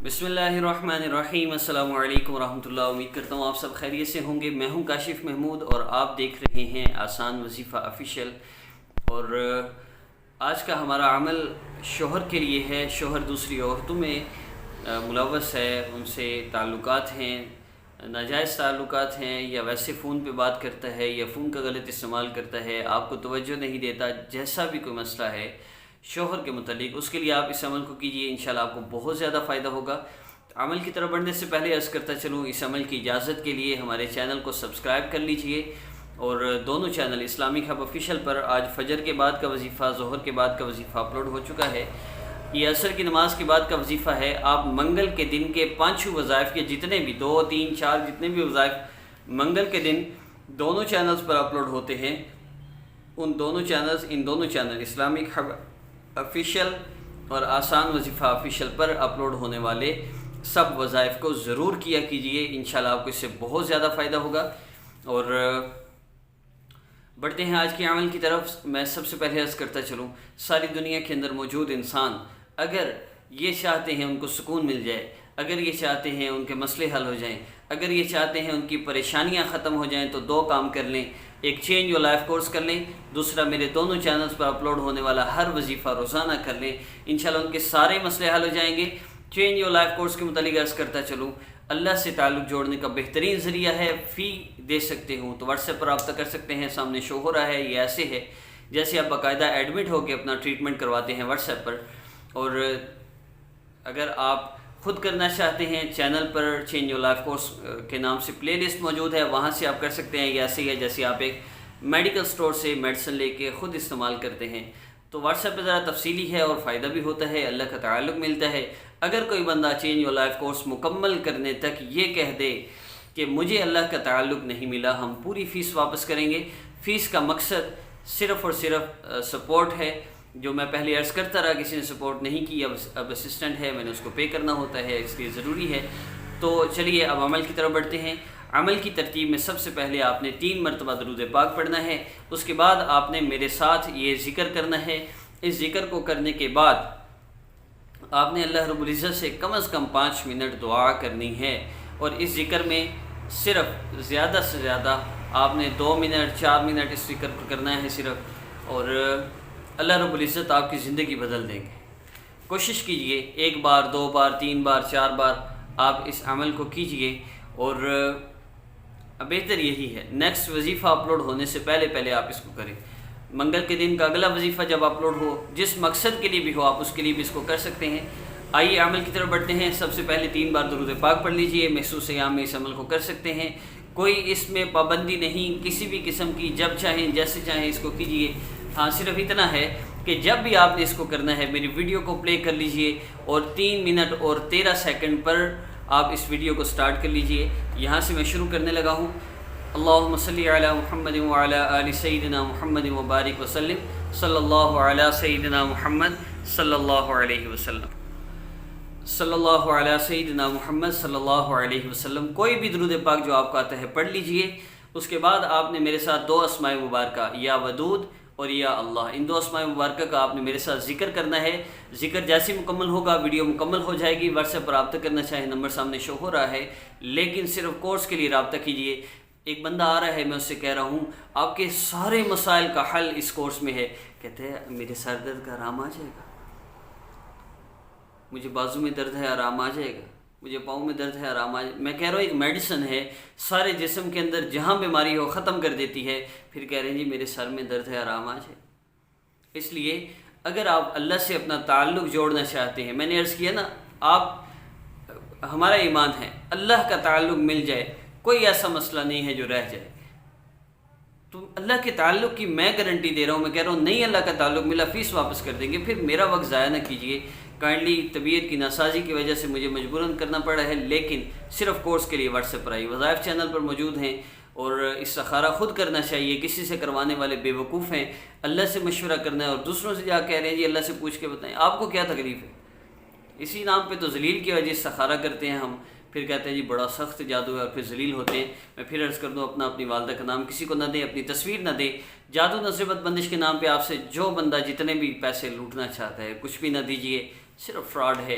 बिस्मिल्लाहिर्रहमानिर्रहीम। अस्सलामु अलैकुम रहमतुल्लाह। उम्मीद करता हूँ आप सब खैरियत से होंगे। मैं हूँ काशिफ महमूद और आप देख रहे हैं आसान वजीफ़ा ऑफिशियल। और आज का हमारा अमल शोहर के लिए है। शोहर दूसरी औरतों में मुलव्वस है, उनसे ताल्लुकात हैं, नाजायज़ ताल्लुकात हैं, या वैसे फ़ोन पे बात करता है या फ़ोन का गलत इस्तेमाल करता है, आपको तवज्जो नहीं देता, जैसा भी कोई मसला है शोहर के मुतालिक, उसके लिए आप इस अमल को कीजिए। इंशाल्लाह आपको बहुत ज़्यादा फ़ायदा होगा। अमल की तरफ बढ़ने से पहले अर्ज़ करता चलूँ, इस अमल की इजाज़त के लिए हमारे चैनल को सब्सक्राइब कर लीजिए। और दोनों चैनल इस्लामिक हब ऑफिशियल पर आज फजर के बाद का वजीफ़ा, ज़ोहर के बाद का वजीफ़ा अपलोड हो चुका है। ये असर की नमाज के बाद का वजीफ़ा है। आप मंगल के दिन के 5 वज़ाइफ के जितने भी 2, 3, 4 जितने भी वज़ाइफ मंगल के दिन दोनों चैनल्स पर अपलोड होते हैं, इन दोनों चैनल इस्लामिक हब ऑफिशियल और आसान वजीफ़ा ऑफिशियल पर अपलोड होने वाले सब वज़ाइफ को ज़रूर किया कीजिए। इंशाल्लाह आपको इससे बहुत ज़्यादा फ़ायदा होगा। और बढ़ते हैं आज के अमल की तरफ। मैं सबसे पहले अर्ज़ करता चलूँ, सारी दुनिया के अंदर मौजूद इंसान अगर ये चाहते हैं उनको सुकून मिल जाए, अगर ये चाहते हैं उनके मसले हल हो जाएं, अगर ये चाहते हैं उनकी परेशानियां ख़त्म हो जाएं, तो 2 काम कर लें। एक चेंज योर लाइफ कोर्स कर लें, दूसरा मेरे दोनों चैनल्स पर अपलोड होने वाला हर वजीफ़ा रोज़ाना कर लें। इंशाल्लाह उनके सारे मसले हल हो जाएंगे। चेंज योर लाइफ कोर्स के मुतालिक अर्ज़ करता चलूँ, अल्लाह से ताल्लुक़ जोड़ने का बेहतरीन ज़रिया है। फ़ी दे सकते हूँ तो व्हाट्सएप पर रब्ता कर सकते हैं। सामने शो हो रहा है, ये ऐसे है जैसे आप बाकायदा एडमिट होकर अपना ट्रीटमेंट करवाते हैं व्हाट्सएप पर। और अगर आप ख़ुद करना चाहते हैं, चैनल पर चेंज योर लाइफ कोर्स के नाम से प्लेलिस्ट मौजूद है, वहाँ से आप कर सकते हैं। या ऐसे ही है जैसे आप एक मेडिकल स्टोर से मेडिसिन लेके ख़ुद इस्तेमाल करते हैं। तो व्हाट्सएप पे ज़रा तफसीली है और फ़ायदा भी होता है, अल्लाह का ताल्लुक़ मिलता है। अगर कोई बंदा चेंज योर लाइफ कोर्स मुकम्मल करने तक ये कह दे कि मुझे अल्लाह का ताल्लुक़ नहीं मिला, हम पूरी फ़ीस वापस करेंगे। फ़ीस का मकसद सिर्फ़ और सिर्फ सपोर्ट है। जो मैं पहले अर्ज़ करता रहा, किसी ने सपोर्ट नहीं की, अब असिस्टेंट है, मैंने उसको पे करना होता है, इसलिए ज़रूरी है। तो चलिए अब अमल की तरफ बढ़ते हैं। अमल की तरतीब में सबसे पहले आपने 3 मरतबा दरूद पाक पढ़ना है। उसके बाद आपने मेरे साथ ये ज़िक्र करना है। इस ज़िक्र को करने के बाद आपने अल्लाह रब्बुल इज़्ज़त से कम 5 मिनट दुआ करनी है। और इस ज़िक्र में सिर्फ ज़्यादा से ज़्यादा आपने 2 मिनट 4 मिनट इस ज़िक्र को करना है सिर्फ, और अल्लाह रब्बुल इज़्ज़त आपकी ज़िंदगी बदल देंगे। कोशिश कीजिए 1 बार 2 बार 3 बार 4 बार आप इस अमल को कीजिए। और बेहतर यही है, नेक्स्ट वजीफ़ा अपलोड होने से पहले आप इसको करें। मंगल के दिन का अगला वजीफ़ा जब अपलोड हो, जिस मकसद के लिए भी हो, आप उसके लिए भी इसको कर सकते हैं। आइए अमल की तरफ बढ़ते हैं। सबसे पहले 3 बार दरूद पाक पढ़ लीजिए। महसूस याम में इस अमल को कर सकते हैं, कोई इसमें पाबंदी नहीं किसी भी किस्म की, जब चाहें जैसे चाहें इसको कीजिए। हाँ, सिर्फ इतना है कि जब भी आपने इसको करना है मेरी वीडियो को प्ले कर लीजिए और 3 मिनट और 13 सेकंड पर आप इस वीडियो को स्टार्ट कर लीजिए। यहाँ से मैं शुरू करने लगा हूँ। अल्लाहुम्मा सल्ली अला मुहम्मद व अला आलि सय्यिदिना मुहम्मद व बारिक वसल्लिम सल्लल्लाहु अला सय्यिदिना मुहम्मद सल्लल्लाहु अलैहि वसल्लम सल्लल्लाहु अला सय्यिदिना मुहम्मद सल्लल्लाहु अलैहि वसल्लम। कोई भी दुरूद पाक जो आपको आता है पढ़ लीजिए। उसके बाद आपने मेरे साथ 2 अस्माए मुबारका या वदूद और या अल्लाह, इन 2 अस्माए मुबारका का आपने मेरे साथ ज़िक्र करना है। ज़िक्र जैसे मुकम्मल होगा वीडियो मुकम्मल हो जाएगी। व्हाट्सएप पर रब्ता करना चाहे नंबर सामने शो हो रहा है, लेकिन सिर्फ कोर्स के लिए रब्ता कीजिए। एक बंदा आ रहा है, मैं उससे कह रहा हूँ आपके सारे मसाइल का हल इस कोर्स में है। कहते हैं मेरे सर दर्द का आराम आ जाएगा, मुझे बाजू में दर्द है आराम आ जाएगा, मुझे पाँव में दर्द है आराम आ जाए। मैं कह रहा हूँ एक मेडिसिन है, सारे जिस्म के अंदर जहाँ बीमारी हो ख़त्म कर देती है। फिर कह रहे हैं जी मेरे सर में दर्द है आराम आ जाए। इसलिए अगर आप अल्लाह से अपना ताल्लुक़ जोड़ना चाहते हैं, मैंने अर्ज़ किया ना, आप हमारा ईमान है अल्लाह का ताल्लुक़ मिल जाए, कोई ऐसा मसला नहीं है जो रह जाए। तो अल्लाह के ताल्लुक़ की मैं गारंटी दे रहा हूँ। मैं कह रहा हूँ नहीं अल्लाह का ताल्लुक़ मिला, फ़ीस वापस कर देंगे। फिर मेरा वक्त ज़ाया ना कीजिए। काइंडली तबीयत की नासाजी की वजह से मुझे मजबूरन करना पड़ रहा है, लेकिन सिर्फ कोर्स के लिए व्हाट्सएप पर आइए। वज़ाइफ चैनल पर मौजूद हैं और इस्तिखारा ख़ुद करना चाहिए। किसी से करवाने वाले बेवकूफ़ हैं। अल्लाह से मशवरा करना है और दूसरों से जा कह रहे हैं जी अल्लाह से पूछ के बताएं आपको क्या तकलीफ़ है। इसी नाम पे तो जलील की वजह इस्तिखारा करते हैं हम, फिर कहते हैं जी बड़ा सख्त जादू है और फिर जलील होते हैं। मैं फिर अर्ज़ कर दूँ, अपनी वालदा का नाम किसी को न दें, अपनी तस्वीर न दें। जादू नसीबत बंदिश के नाम पे आपसे जो बंदा जितने भी पैसे लूटना चाहता है कुछ भी ना दीजिए, सिर्फ फ्रॉड है।